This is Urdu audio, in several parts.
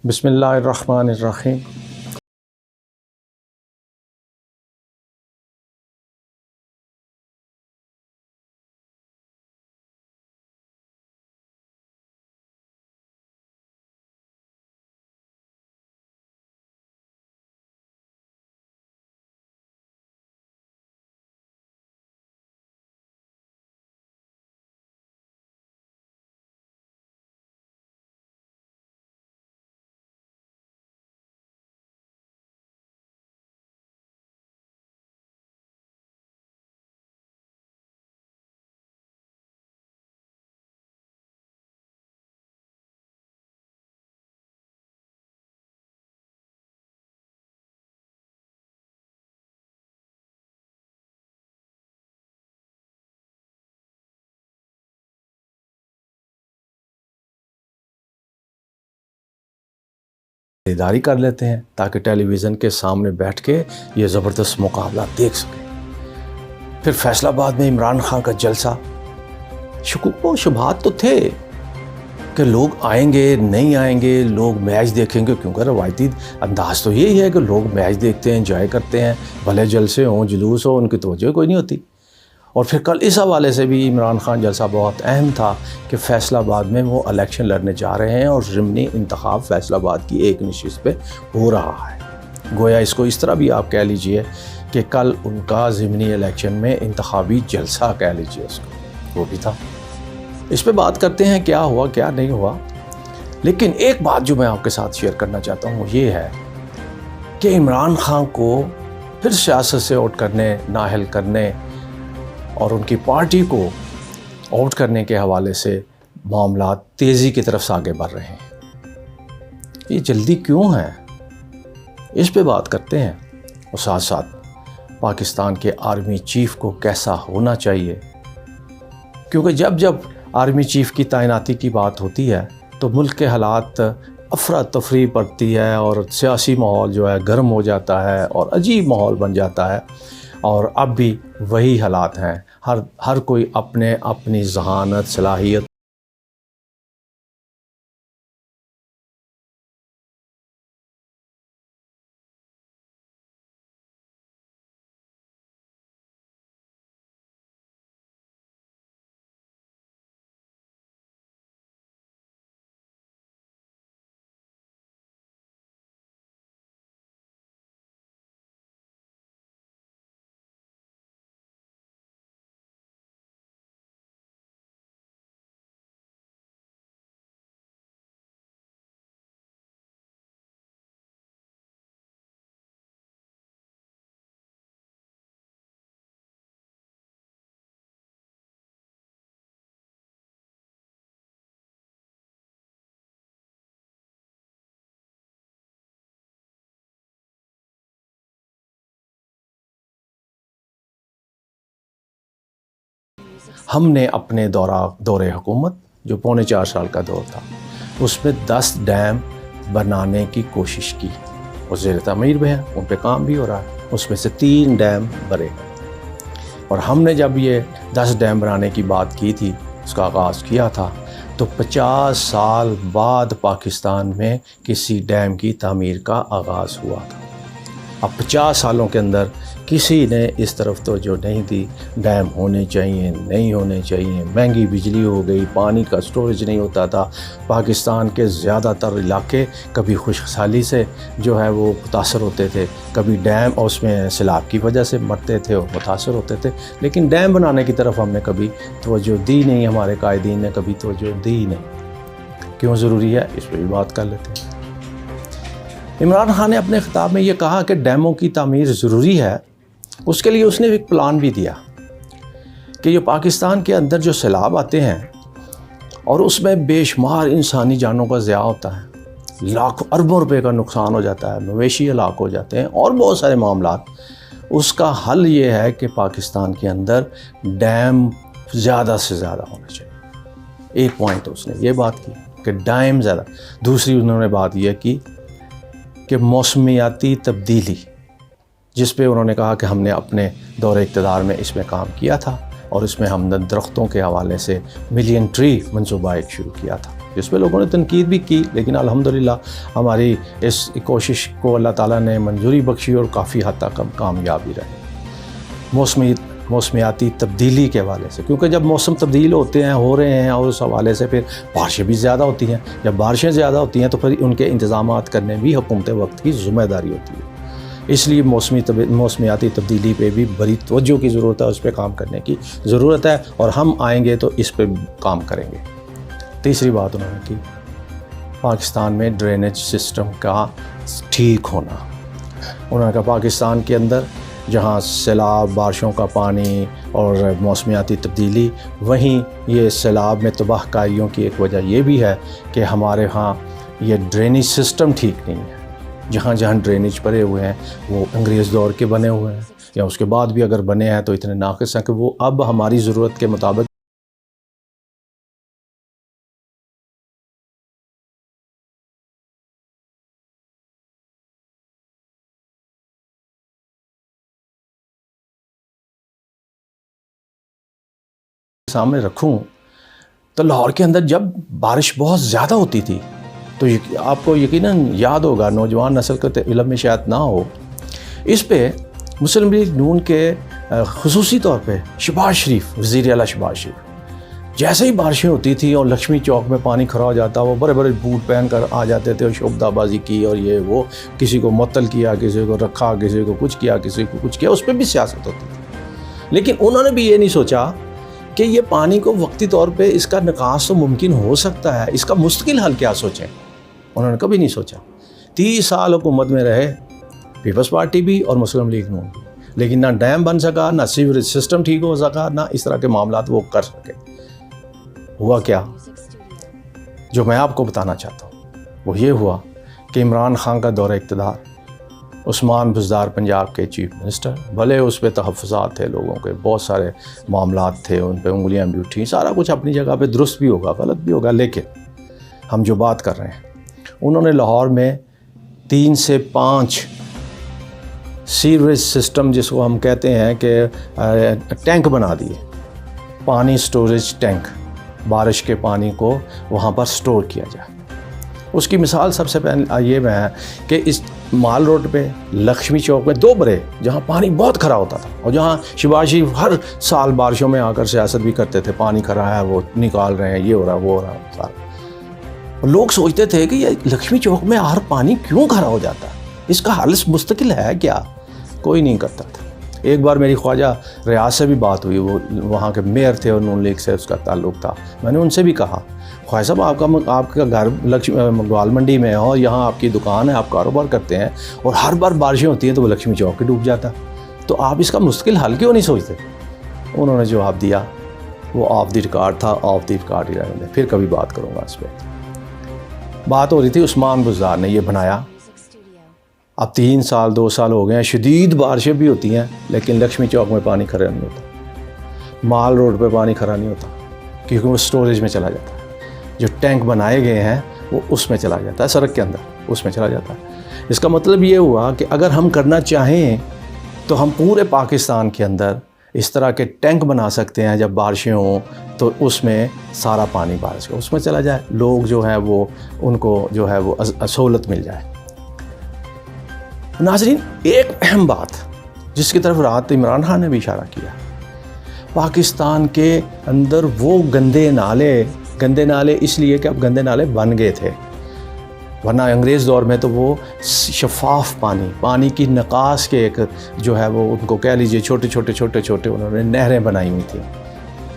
بسم اللہ الرحمن الرحیم۔ خریداری کر لیتے ہیں تاکہ ٹیلی ویژن کے سامنے بیٹھ کے یہ زبردست مقابلہ دیکھ سکیں۔ پھر فیصل آباد میں عمران خان کا جلسہ، شکوک و شبہات تو تھے کہ لوگ آئیں گے نہیں آئیں گے، لوگ میچ دیکھیں گے، کیونکہ روایتی انداز تو یہی ہے کہ لوگ میچ دیکھتے ہیں، انجوائے کرتے ہیں، بھلے جلسے ہوں جلوس ہو، ان کی توجہ کوئی نہیں ہوتی۔ اور پھر کل اس حوالے سے بھی عمران خان جلسہ بہت اہم تھا کہ فیصل آباد میں وہ الیکشن لڑنے جا رہے ہیں اور ضمنی انتخاب فیصل آباد کی ایک نشست پہ ہو رہا ہے۔ گویا اس کو اس طرح بھی آپ کہہ لیجئے کہ کل ان کا ضمنی الیکشن میں انتخابی جلسہ کہہ لیجئے اس کو، وہ بھی تھا۔ اس پہ بات کرتے ہیں کیا ہوا کیا نہیں ہوا، لیکن ایک بات جو میں آپ کے ساتھ شیئر کرنا چاہتا ہوں وہ یہ ہے کہ عمران خان کو پھر سیاست سے آؤٹ کرنے، نااہل کرنے اور ان کی پارٹی کو آؤٹ کرنے کے حوالے سے معاملات تیزی کی طرف سے آگے بڑھ رہے ہیں۔ یہ جلدی کیوں ہے، اس پہ بات کرتے ہیں، اور ساتھ ساتھ پاکستان کے آرمی چیف کو کیسا ہونا چاہیے، کیونکہ جب آرمی چیف کی تعیناتی کی بات ہوتی ہے تو ملک کے حالات افراتفری پڑتی ہے اور سیاسی ماحول جو ہے گرم ہو جاتا ہے اور عجیب ماحول بن جاتا ہے، اور اب بھی وہی حالات ہیں۔ ہر کوئی اپنی ذہانت، صلاحیت ہم نے اپنے دور حکومت جو 4.25 سال کا دور تھا، اس میں 10 ڈیم بنانے کی کوشش کی، وہ زیر تعمیر بھی ہیں، ان پہ کام بھی ہو رہا ہے، اس میں سے 3 ڈیم بنے، اور ہم نے جب یہ 10 ڈیم بنانے کی بات کی تھی، اس کا آغاز کیا تھا، تو 50 سال بعد پاکستان میں کسی ڈیم کی تعمیر کا آغاز ہوا تھا۔ اب 50 سالوں کے اندر کسی نے اس طرف توجہ نہیں دی، ڈیم ہونے چاہیے نہیں ہونے چاہیے، مہنگی بجلی ہو گئی، پانی کا سٹوریج نہیں ہوتا تھا، پاکستان کے زیادہ تر علاقے کبھی خشک سالی سے جو ہے وہ متاثر ہوتے تھے، کبھی ڈیم اور اس میں سیلاب کی وجہ سے مرتے تھے اور متاثر ہوتے تھے، لیکن ڈیم بنانے کی طرف ہم نے کبھی توجہ دی نہیں، ہمارے قائدین نے کبھی توجہ دی نہیں۔ کیوں ضروری ہے، اس پہ بھی بات کر لیتے ہیں۔ عمران خان نے اپنے خطاب میں یہ کہا کہ ڈیموں کی تعمیر ضروری ہے، اس کے لیے اس نے ایک پلان بھی دیا کہ یہ پاکستان کے اندر جو سیلاب آتے ہیں اور اس میں بے شمار انسانی جانوں کا ضیاع ہوتا ہے، لاکھوں اربوں روپے کا نقصان ہو جاتا ہے، مویشی ہلاک ہو جاتے ہیں اور بہت سارے معاملات، اس کا حل یہ ہے کہ پاکستان کے اندر ڈیم زیادہ سے زیادہ ہونا چاہیے۔ ایک پوائنٹ اس نے یہ بات کی کہ ڈیم زیادہ۔ دوسری انہوں نے بات یہ کی کہ موسمیاتی تبدیلی، جس پہ انہوں نے کہا کہ ہم نے اپنے دور اقتدار میں اس میں کام کیا تھا، اور اس میں ہم نے درختوں کے حوالے سے ملین ٹری منصوبہ ایک شروع کیا تھا، اس پہ لوگوں نے تنقید بھی کی، لیکن الحمدللہ ہماری اس کوشش کو اللہ تعالیٰ نے منظوری بخشی اور کافی حد تک ہم کامیاب بھی رہے۔ موسمیاتی تبدیلی کے حوالے سے، کیونکہ جب موسم تبدیل ہوتے ہیں، ہو رہے ہیں، اور اس حوالے سے پھر بارشیں بھی زیادہ ہوتی ہیں، جب بارشیں زیادہ ہوتی ہیں تو پھر ان کے انتظامات کرنے بھی حکومت وقت کی ذمہ داری ہوتی ہے۔ اس لیے موسمیاتی تبدیلی پہ بھی بڑی توجہ کی ضرورت ہے، اس پہ کام کرنے کی ضرورت ہے، اور ہم آئیں گے تو اس پہ کام کریں گے۔ تیسری بات انہوں نے کی پاکستان میں ڈرینیج سسٹم کا ٹھیک ہونا۔ انہوں نے کہا پاکستان کے اندر جہاں سیلاب، بارشوں کا پانی اور موسمیاتی تبدیلی، وہیں یہ سیلاب میں تباہ کاریوں کی ایک وجہ یہ بھی ہے کہ ہمارے ہاں یہ ڈرینیج سسٹم ٹھیک نہیں ہے۔ جہاں جہاں ڈرینیج پڑے ہوئے ہیں وہ انگریز دور کے بنے ہوئے ہیں، یا اس کے بعد بھی اگر بنے ہیں تو اتنے ناقص ہیں کہ وہ اب ہماری ضرورت کے مطابق سامنے رکھوں تو لاہور کے اندر جب بارش بہت زیادہ ہوتی تھی تو آپ کو یقیناً یاد ہوگا، نوجوان نسل کے علم میں شاید نہ ہو، اس پہ مسلم لیگ نون کے خصوصی طور پہ شہباز شریف، وزیر اعلیٰ شہباز شریف، جیسے ہی بارشیں ہوتی تھیں اور لکشمی چوک میں پانی کھڑا ہو جاتا، وہ بڑے بڑے بوٹ پہن کر آ جاتے تھے اور شوبدہ بازی کی اور یہ وہ، کسی کو معطل کیا، کسی کو رکھا، کسی کو کچھ کیا، کسی کو کچھ کیا، اس پہ بھی سیاست ہوتی تھی۔ لیکن انہوں نے بھی یہ نہیں سوچا کہ یہ پانی کو وقتی طور پہ اس کا نکاس تو ممکن ہو سکتا ہے، اس کا مستقل حل کیا سوچیں، انہوں نے کبھی نہیں سوچا۔ 30 سال حکومت میں رہے پیپلز پارٹی بھی اور مسلم لیگ نون بھی، لیکن نہ ڈیم بن سکا، نہ سیوریج سسٹم ٹھیک ہو سکا، نہ اس طرح کے معاملات وہ کر سکے۔ ہوا کیا جو میں آپ کو بتانا چاہتا ہوں، وہ یہ ہوا کہ عمران خان کا دور اقتدار، عثمان بزدار پنجاب کے چیف منسٹر، بھلے اس پہ تحفظات تھے لوگوں کے، بہت سارے معاملات تھے، ان پہ انگلیاں بھی اٹھیں، سارا کچھ اپنی جگہ پہ درست بھی ہوگا، غلط بھی ہوگا، لیکن ہم جو بات کر رہے ہیں، انہوں نے لاہور میں 3 سے 5 سیوریج سسٹم، جس کو ہم کہتے ہیں کہ ٹینک بنا دیے، پانی سٹوریج ٹینک، بارش کے پانی کو وہاں پر سٹور کیا جائے۔ اس کی مثال سب سے پہلے یہ ہے کہ اس مال روڈ پہ لکشمی چوک میں 2 برے جہاں پانی بہت کھرا ہوتا تھا، اور جہاں شہباز شریف ہر سال بارشوں میں آ کر سیاست بھی کرتے تھے، پانی کھرا ہے، وہ نکال رہے ہیں، یہ ہو رہا ہے، وہ ہو رہا ہے سارا۔ لوگ سوچتے تھے کہ یہ لکشمی چوک میں ہر پانی کیوں کھرا ہو جاتا ہے، اس کا حل مستقل ہے کیا؟ کوئی نہیں کرتا تھا۔ ایک بار میری خواجہ ریاض سے بھی بات ہوئی، وہ وہاں کے میئر تھے اور نون لیگ سے اس کا تعلق تھا، میں نے ان سے بھی کہا خواجہ صاحب آپ کا گھر گوال منڈی میں ہے اور یہاں آپ کی دکان ہے، آپ کاروبار کرتے ہیں، اور ہر بار بارشیں ہوتی ہیں تو وہ لکشمی چوک ڈوب جاتا، تو آپ اس کا مستقل حل کیوں نہیں سوچتے؟ انہوں نے جواب دیا، وہ آف دی ریکارڈ تھا، آف دی ریکارڈ ہی رہنے دیں، پھر کبھی بات کروں گا اس پہ۔ بات ہو رہی تھی عثمان بزدار نے یہ بنایا، اب 3 سال 2 سال ہو گئے ہیں، شدید بارشیں بھی ہوتی ہیں لیکن لکشمی چوک میں پانی کھڑا نہیں ہوتا، مال روڈ پہ پانی کھڑا نہیں ہوتا، کیونکہ وہ سٹوریج میں چلا جاتا ہے، جو ٹینک بنائے گئے ہیں وہ اس میں چلا جاتا ہے، سڑک کے اندر اس میں چلا جاتا ہے۔ اس کا مطلب یہ ہوا کہ اگر ہم کرنا چاہیں تو ہم پورے پاکستان کے اندر اس طرح کے ٹینک بنا سکتے ہیں، جب بارشیں ہوں تو اس میں سارا پانی بارش کا اس میں چلا جائے، لوگ جو ہیں وہ ان کو جو ہے وہ سہولت مل جائے۔ ناظرین، ایک اہم بات جس کی طرف رات عمران خان نے بھی اشارہ کیا، پاکستان کے اندر وہ گندے نالے اس لیے کہ اب گندے نالے بن گئے تھے، ورنہ انگریز دور میں تو وہ شفاف پانی کی نکاس کے ایک جو ہے وہ ان کو کہہ لیجئے چھوٹے انہوں نے نہریں بنائی ہوئی تھیں،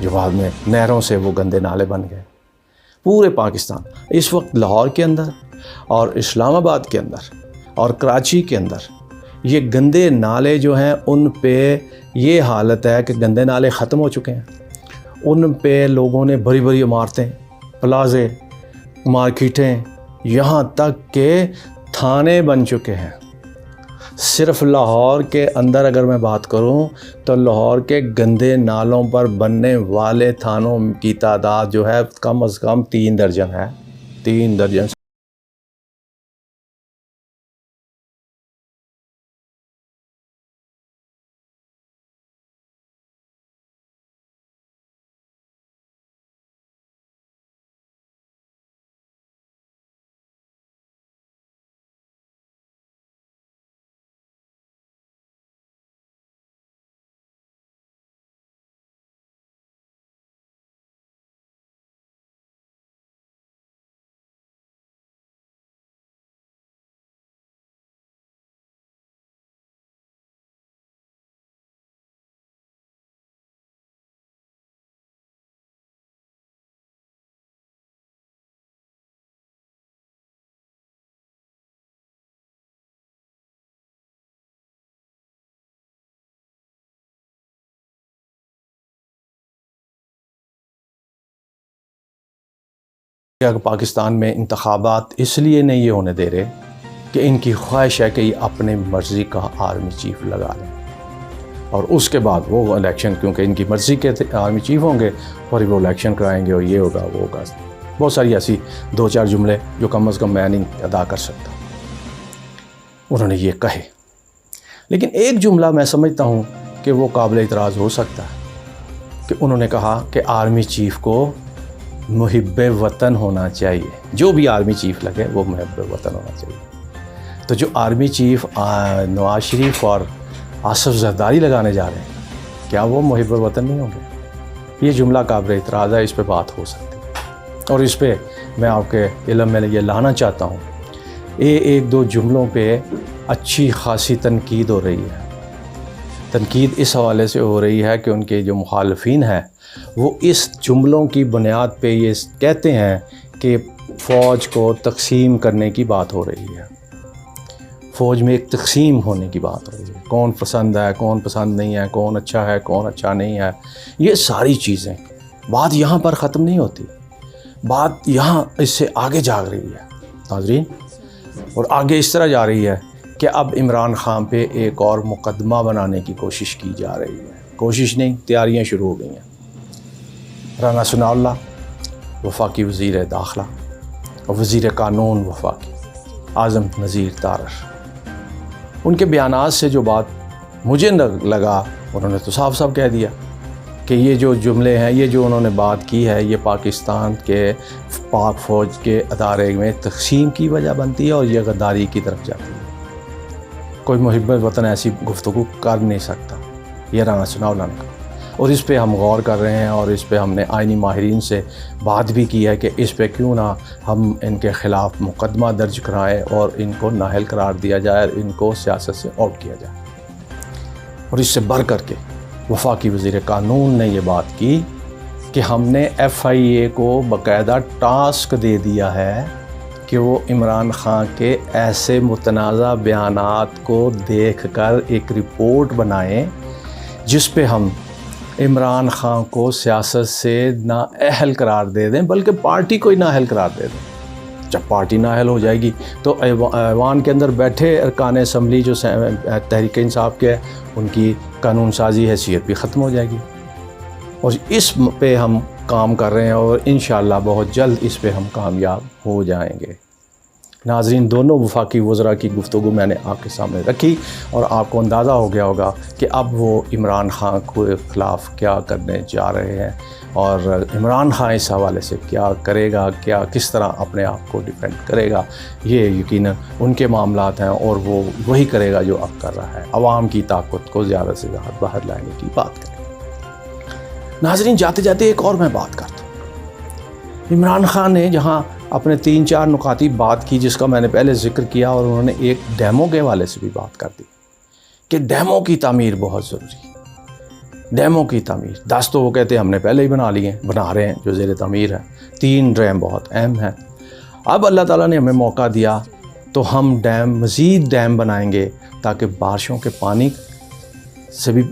جو بعد میں نہروں سے وہ گندے نالے بن گئے۔ پورے پاکستان اس وقت لاہور کے اندر اور اسلام آباد کے اندر اور کراچی کے اندر یہ گندے نالے جو ہیں ان پہ یہ حالت ہے کہ گندے نالے ختم ہو چکے ہیں، ان پہ لوگوں نے بڑی بڑی عمارتیں، پلازے، مارکیٹیں، یہاں تک کہ تھانے بن چکے ہیں۔ صرف لاہور کے اندر اگر میں بات کروں تو لاہور کے گندے نالوں پر بننے والے تھانوں کی تعداد جو ہے کم از کم 3 درجن ہے، 3 درجن کہ پاکستان میں انتخابات اس لیے نہیں یہ ہونے دے رہے کہ ان کی خواہش ہے کہ یہ اپنے مرضی کا آرمی چیف لگا لیں، اور اس کے بعد وہ الیکشن، کیونکہ ان کی مرضی کے آرمی چیف ہوں گے اور وہ الیکشن کرائیں گے اور یہ ہوگا وہ ہوگا. بہت ساری ایسی 2-4 جملے جو کم از کم میں نہیں ادا کر سکتا، انہوں نے یہ کہے. لیکن ایک جملہ میں سمجھتا ہوں کہ وہ قابل اعتراض ہو سکتا ہے کہ انہوں نے کہا کہ آرمی چیف کو محب وطن ہونا چاہیے. جو بھی آرمی چیف لگے وہ محب وطن ہونا چاہیے. تو جو آرمی چیف نواز شریف اور آصف زرداری لگانے جا رہے ہیں، کیا وہ محب وطن نہیں ہوں گے؟ یہ جملہ قابل اعتراض ہے، اس پہ بات ہو سکتی ہے، اور اس پہ میں آپ کے علم میں یہ لانا چاہتا ہوں. ایک دو جملوں پہ اچھی خاصی تنقید ہو رہی ہے. تنقید اس حوالے سے ہو رہی ہے کہ ان کے جو مخالفین ہیں وہ اس جملوں کی بنیاد پہ یہ کہتے ہیں کہ فوج کو تقسیم کرنے کی بات ہو رہی ہے، فوج میں ایک تقسیم ہونے کی بات ہو رہی ہے، کون پسند ہے کون پسند نہیں ہے، کون اچھا ہے کون اچھا نہیں ہے. یہ ساری چیزیں، بات یہاں پر ختم نہیں ہوتی، بات یہاں اس سے آگے جا رہی ہے ناظرین، اور آگے اس طرح جا رہی ہے کہ اب عمران خان پہ ایک اور مقدمہ بنانے کی کوشش کی جا رہی ہے. کوشش نہیں، تیاریاں شروع ہو گئی ہیں. رانا ثناء اللہ وفاقی وزیر داخلہ اور وزیر قانون وفاقی اعظم نذیر تارڑ، ان کے بیانات سے جو بات مجھے لگا، انہوں نے تو صاف صاف کہہ دیا کہ یہ جو جملے ہیں، یہ جو انہوں نے بات کی ہے، یہ پاکستان کے پاک فوج کے ادارے میں تقسیم کی وجہ بنتی ہے اور یہ غداری کی طرف جاتی ہے. کوئی محب وطن ایسی گفتگو کر نہیں سکتا، یہ رانا ثناء اللہ نے کہا. اور اس پہ ہم غور کر رہے ہیں، اور اس پہ ہم نے آئینی ماہرین سے بات بھی کی ہے کہ اس پہ کیوں نہ ہم ان کے خلاف مقدمہ درج کرائیں اور ان کو نااہل قرار دیا جائے اور ان کو سیاست سے آؤٹ کیا جائے. اور اس سے بڑھ کر کے وفاقی وزیر قانون نے یہ بات کی کہ ہم نے FIA کو باقاعدہ ٹاسک دے دیا ہے کہ وہ عمران خان کے ایسے متنازع بیانات کو دیکھ کر ایک رپورٹ بنائیں جس پہ ہم عمران خان کو سیاست سے نااہل قرار دے دیں، بلکہ پارٹی کو ہی نااہل قرار دے دیں. جب پارٹی نااہل ہو جائے گی تو ایوان کے اندر بیٹھے ارکان اسمبلی جو تحریک انصاف کے ان کی قانون سازی حیثیت بھی ختم ہو جائے گی. اور اس پہ ہم کام کر رہے ہیں اور انشاءاللہ بہت جلد اس پہ ہم کامیاب ہو جائیں گے. ناظرین، دونوں وفاقی وزراء کی گفتگو میں نے آپ کے سامنے رکھی اور آپ کو اندازہ ہو گیا ہوگا کہ اب وہ عمران خان کے خلاف کیا کرنے جا رہے ہیں، اور عمران خان اس حوالے سے کیا کرے گا، کس طرح اپنے آپ کو ڈیفینڈ کرے گا. یہ یقیناً ان کے معاملات ہیں اور وہ وہی کرے گا جو اب کر رہا ہے، عوام کی طاقت کو زیادہ سے زیادہ باہر لانے کی بات کرے گا. ناظرین، جاتے جاتے ایک اور میں بات کرتا ہوں. عمران خان نے جہاں اپنے 3-4 نکاتی بات کی جس کا میں نے پہلے ذکر کیا، اور انہوں نے ایک ڈیمو کے حوالے سے بھی بات کر دی کہ ڈیمو کی تعمیر بہت ضروری ہے. ڈیمو کی تعمیر 10 تو وہ کہتے ہیں ہم نے پہلے ہی بنا رہے ہیں جو زیر تعمیر ہے. 3 ڈیم بہت اہم ہیں. اب اللہ تعالیٰ نے ہمیں موقع دیا تو ہم مزید ڈیم بنائیں گے تاکہ بارشوں کے پانی سے بھی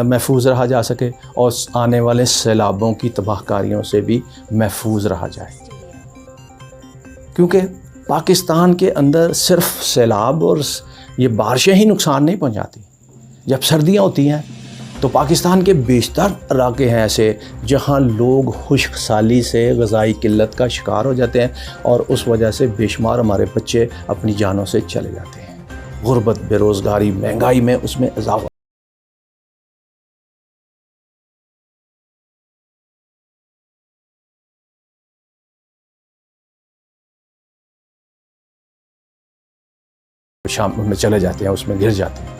محفوظ رہا جا سکے اور آنے والے سیلابوں کی تباہ کاریوں سے بھی محفوظ رہا جائے. کیونکہ پاکستان کے اندر صرف سیلاب اور یہ بارشیں ہی نقصان نہیں پہنچاتی. جب سردیاں ہوتی ہیں تو پاکستان کے بیشتر علاقے ہیں ایسے جہاں لوگ خشک سالی سے غذائی قلت کا شکار ہو جاتے ہیں، اور اس وجہ سے بے شمار ہمارے بچے اپنی جانوں سے چلے جاتے ہیں. غربت، بے روزگاری، مہنگائی میں اس میں اضافہ. شام میں چلے جاتے ہیں، اس میں گر جاتے ہیں.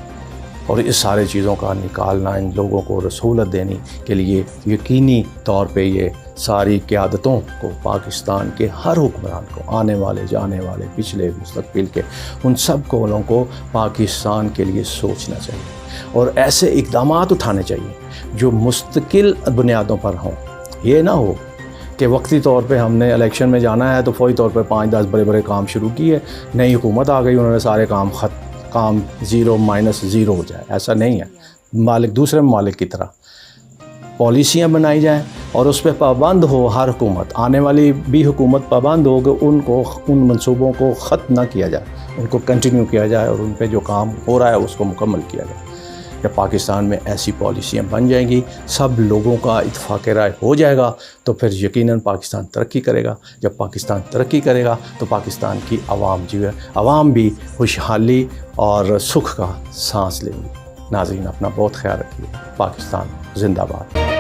اور اس سارے چیزوں کا نکالنا، ان لوگوں کو رسولت دینے کے لیے یقینی طور پہ یہ ساری قیادتوں کو، پاکستان کے ہر حکمران کو، آنے والے جانے والے پچھلے مستقبل کے، ان سب کو پاکستان کے لیے سوچنا چاہیے اور ایسے اقدامات اٹھانے چاہیے جو مستقل بنیادوں پر ہوں. یہ نہ ہو کہ وقتی طور پہ ہم نے الیکشن میں جانا ہے تو فوری طور پہ 5-10 بڑے کام شروع کیے، نئی حکومت آ گئی، انہوں نے سارے کام 0 - 0 ہو جائے. ایسا نہیں ہے. دوسرے ممالک کی طرح پالیسیاں بنائی جائیں اور اس پہ پابند ہو ہر حکومت، آنے والی بھی حکومت پابند ہو کہ ان منصوبوں کو ختم نہ کیا جائے، ان کو کنٹینیو کیا جائے اور ان پہ جو کام ہو رہا ہے اس کو مکمل کیا جائے۔ جب پاکستان میں ایسی پالیسیاں بن جائیں گی، سب لوگوں کا اتفاق رائے ہو جائے گا، تو پھر یقیناً پاکستان ترقی کرے گا۔ جب پاکستان ترقی کرے گا تو پاکستان کی عوام جو ہے، عوام بھی خوشحالی اور سکھ کا سانس لیں گی۔ ناظرین، اپنا بہت خیال رکھیے۔ پاکستان زندہ باد۔